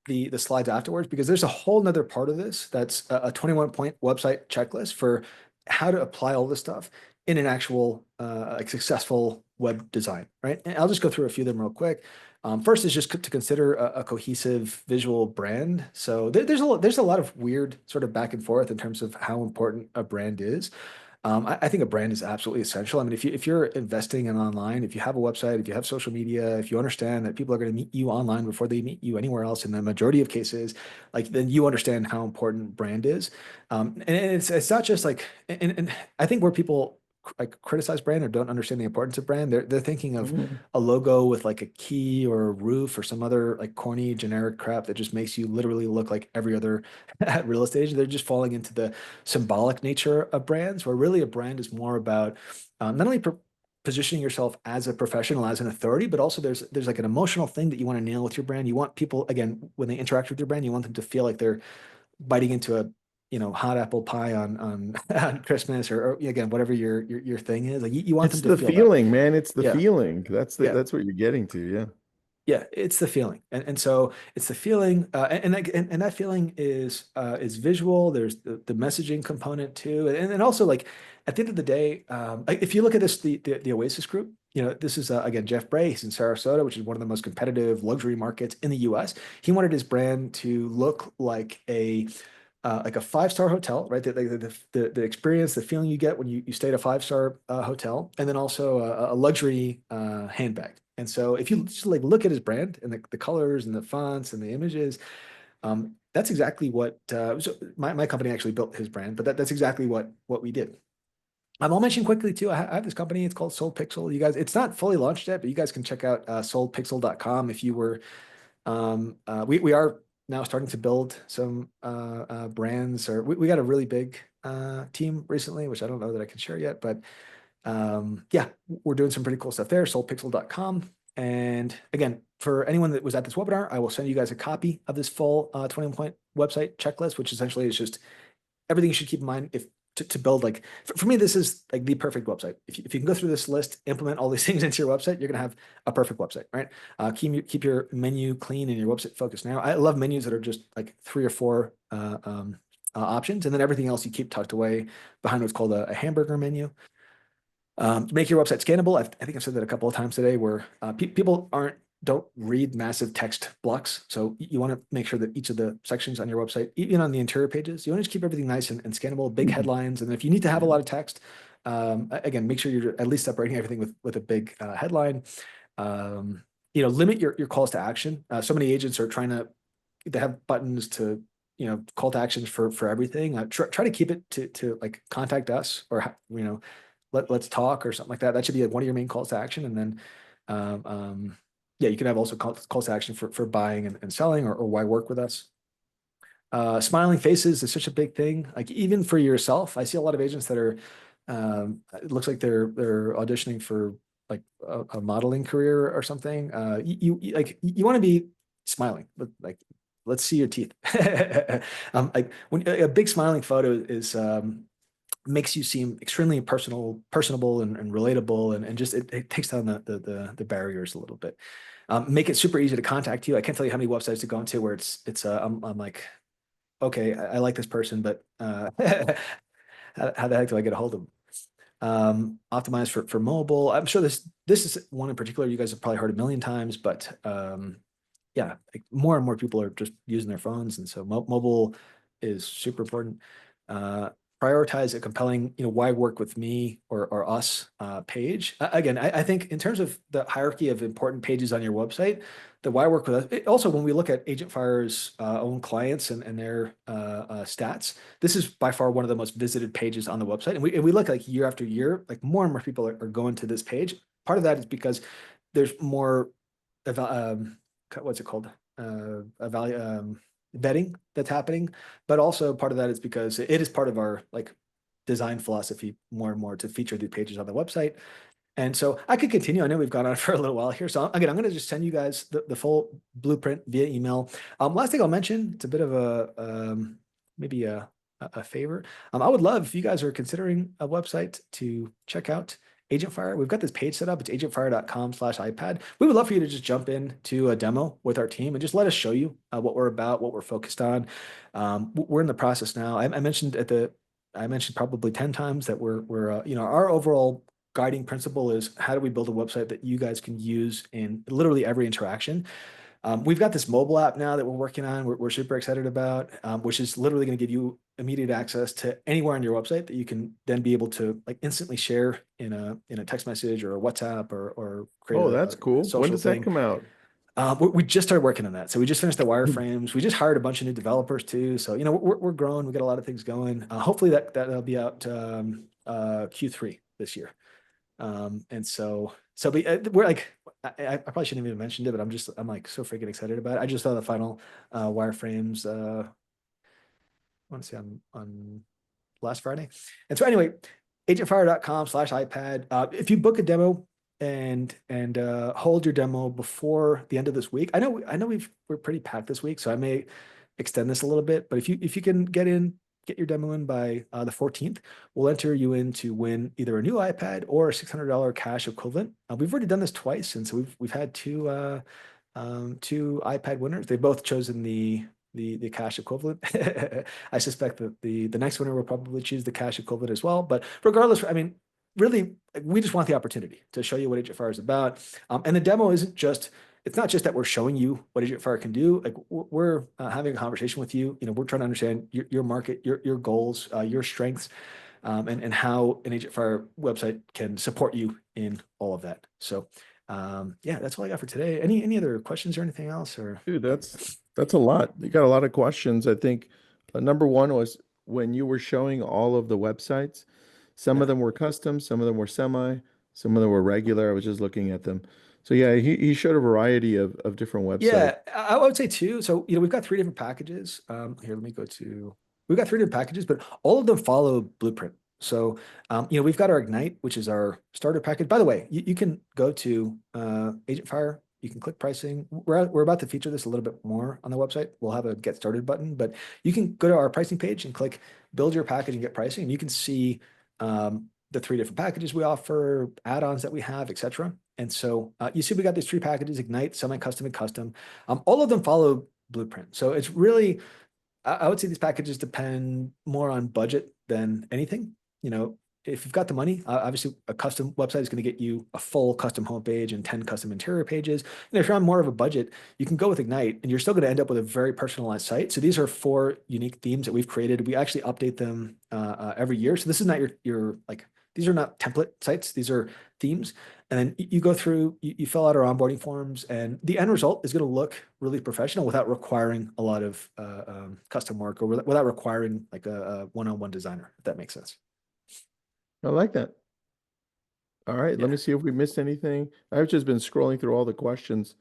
the slides afterwards, because there's a whole nother part of this that's a 21-point website checklist for how to apply all this stuff in an actual like successful web design, right? And I'll just go through a few of them real quick. First is just to consider a cohesive visual brand. So there's a lot of weird sort of back and forth in terms of how important a brand is. I think a brand is absolutely essential. I mean, if you're investing in online, if you have a website, if you have social media, if you understand that people are going to meet you online before they meet you anywhere else, in the majority of cases, like then you understand how important brand is. And it's not just like, and I think where people like criticize brand or don't understand the importance of brand, they're thinking of Mhm. a logo with like a key or a roof or some other like corny generic crap that just makes you literally look like every other real estate agent. They're just falling into the symbolic nature of brands, where really a brand is more about not only positioning yourself as a professional, as an authority, but also there's like an emotional thing that you want to nail with your brand. You want people, again, when they interact with your brand, you want them to feel like they're biting into a hot apple pie on on Christmas, or again whatever your thing is. Like you want It's them to the feel that. feeling, man. It's the Yeah, feeling. yeah. That's what you're getting to. Yeah. Yeah, it's the feeling, and so it's the feeling, and that feeling is visual. There's the messaging component too, and also like at the end of the day, like if you look at this, the Oasis Group, this is again Jeff Bray. He's in Sarasota, which is one of the most competitive luxury markets in the U.S. He wanted his brand to look like a five-star hotel, right? The experience, the feeling you get when you stay at a five-star hotel, and then also a luxury handbag. And so if you just like look at his brand and the colors and the fonts and the images, that's exactly what so my company actually built his brand, but that's exactly what we did. I'll mention quickly too. I have this company. It's called Sold Pixel. You guys, it's not fully launched yet, but you guys can check out soldpixel.com if you were. We are now starting to build some brands, or we got a really big team recently, which I don't know that I can share yet, but yeah, we're doing some pretty cool stuff there. Soldpixel.com. And again, for anyone that was at this webinar, I will send you guys a copy of this full 21-point website checklist, which essentially is just everything you should keep in mind if to build. Like for me, this is like the perfect website. If you can go through this list, implement all these things into your website, you're gonna have a perfect website, right? Keep your menu clean and your website focused. Now, I love menus that are just like 3 or 4 options, and then everything else you keep tucked away behind what's called a hamburger menu. Make your website scannable. I think I've said that a couple of times today, where people don't read massive text blocks. So you want to make sure that each of the sections on your website, even on the interior pages, you want to just keep everything nice and scannable, big headlines. And if you need to have a lot of text, again, make sure you're at least separating everything with a big headline. Limit your calls to action. So many agents are trying to have buttons to, call to actions for everything. Try to keep it to like contact us, or, let's talk or something like that. That should be like one of your main calls to action. And then, yeah, you can have also calls to action for buying and selling, or why work with us. Smiling faces is such a big thing. Like even for yourself, I see a lot of agents that are, it looks like they're auditioning for like a modeling career or something. You want to be smiling, but like, let's see your teeth. Like when a big smiling photo is, makes you seem extremely personable and relatable, and just it takes down the barriers a little bit. Make it super easy to contact you. I can't tell you how many websites to go into where I'm like, okay, I like this person, but how the heck do I get a hold of them? Optimize for mobile. I'm sure this is one in particular you guys have probably heard a million times, but yeah, like more and more people are just using their phones, and so mobile is super important. Prioritize a compelling, why work with me or us page. Again, I think in terms of the hierarchy of important pages on your website, the why work with us. Also, when we look at AgentFire's own clients and their stats, this is by far one of the most visited pages on the website. And we look like year after year, like more and more people are going to this page. Part of that is because there's more, what's it called? Vetting that's happening, but also part of that is because it is part of our like design philosophy more and more to feature the pages on the website. And so I could continue. I know we've gone on for a little while here. So again, I'm going to just send you guys the full blueprint via email. Last thing I'll mention, it's a bit of a maybe a favor. I would love if you guys are considering a website to check out AgentFire. We've got this page set up. It's agentfire.com/iPad. We would love for you to just jump into a demo with our team and just let us show you what we're about, what we're focused on. We're in the process now. I mentioned probably 10 times that we're our overall guiding principle is how do we build a website that you guys can use in literally every interaction. We've got this mobile app now that we're working on. We're super excited about, which is literally going to give you immediate access to anywhere on your website that you can then be able to like instantly share in a text message or a WhatsApp or create Oh, a that's cool. When social does that thing. come out? We just started working on that. So we just finished the wireframes. We just hired a bunch of new developers too. So, we're growing. We got a lot of things going. Hopefully that'll be out Q3 this year. And so we're like, I probably shouldn't have even mentioned it, but I'm like so freaking excited about it. I just saw the final wireframes. I want to say on last Friday. And so anyway, agentfire.com/iPad. If you book a demo and hold your demo before the end of this week, I know we're pretty packed this week, so I may extend this a little bit. But if you can get your demo in by the 14th, we'll enter you in to win either a new iPad or a $600 cash equivalent. We've already done this twice, and so we've had two iPad winners. They've both chosen the cash equivalent. I suspect that the next winner will probably choose the cash equivalent as well. But regardless, I mean, really, we just want the opportunity to show you what AgentFire is about. And the demo it's not just that we're showing you what AgentFire can do. Like we're having a conversation with you. We're trying to understand your market, your goals, your strengths, and how an AgentFire website can support you in all of that. So yeah, that's all I got for today. Any other questions or anything else? Or Dude, that's a lot. You got a lot of questions. I think number one was when you were showing all of the websites, some of them were custom, some of them were semi, some of them were regular. I was just looking at them. So yeah, he showed a variety of different websites. Yeah, I would say too. So, we've got 3 different packages. We've got 3 different packages, but all of them follow Blueprint. So, we've got our Ignite, which is our starter package. By the way, you can go to AgentFire. You can click pricing. We're about to feature this a little bit more on the website. We'll have a get started button, but you can go to our pricing page and click build your package and get pricing. And you can see the 3 different packages we offer, add-ons that we have, etc. And so you see we got these 3 packages: Ignite, semi-custom, and custom. All of them follow Blueprint. So it's really, I would say these packages depend more on budget than anything. If you've got the money, obviously a custom website is going to get you a full custom homepage and 10 custom interior pages. If you're on more of a budget, you can go with Ignite and you're still going to end up with a very personalized site. So these are 4 unique themes that we've created. We actually update them every year. So this is not your like, these are not template sites. These are themes. And then you go through, you fill out our onboarding forms, and the end result is going to look really professional without requiring a lot of custom work or without requiring like a one-on-one designer, if that makes sense. I like that. All right, let me see if we missed anything. I've just been scrolling through all the questions.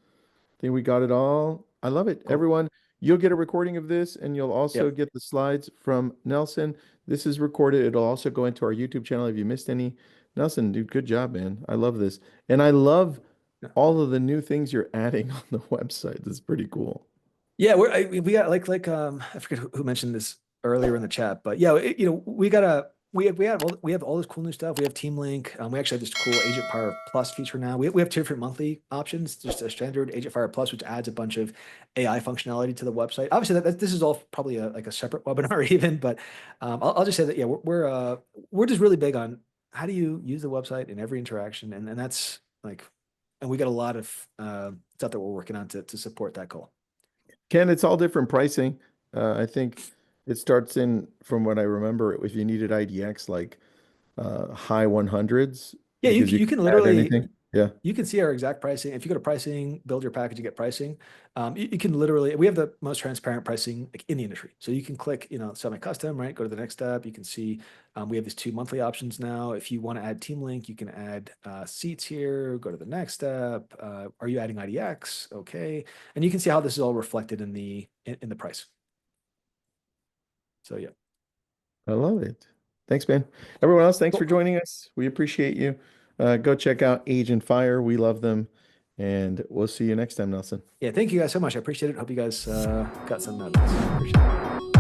I think we got it all. I love it. Cool. Everyone, you'll get a recording of this and you'll also get the slides from Nelson. This is recorded. It'll also go into our YouTube channel if you missed any. Nelson, dude, good job, man. I love this. And I love all of the new things you're adding on the website. That's pretty cool. Yeah, we got like I forget who mentioned this earlier in the chat, but yeah, we have all this cool new stuff. We have TeamLink. We actually have this cool AgentFire Plus feature now. We have 2 different monthly options. Just a standard AgentFire Plus, which adds a bunch of AI functionality to the website. Obviously, this is all probably like a separate webinar even, but I'll just say that we're just really big on how do you use the website in every interaction, and that's like, and we got a lot of stuff that we're working on to support that goal. Ken, it's all different pricing. I think it starts in, from what I remember, if you needed IDX, like high 100s. Yeah, you can literally, yeah, you can see our exact pricing. If you go to pricing, build your package, you get pricing. You can literally, we have the most transparent pricing like in the industry. So you can click, semi-custom, right? Go to the next step. You can see we have these 2 monthly options now. If you want to add TeamLink, you can add seats here. Go to the next step. Are you adding IDX? Okay, and you can see how this is all reflected in the price. So yeah, I love it. Thanks, man. Everyone else, thanks for joining us. We appreciate you. Go check out AgentFire. We love them. And we'll see you next time, Nelson. Yeah, thank you guys so much. I appreciate it. Hope you guys got some out of this. Appreciate it.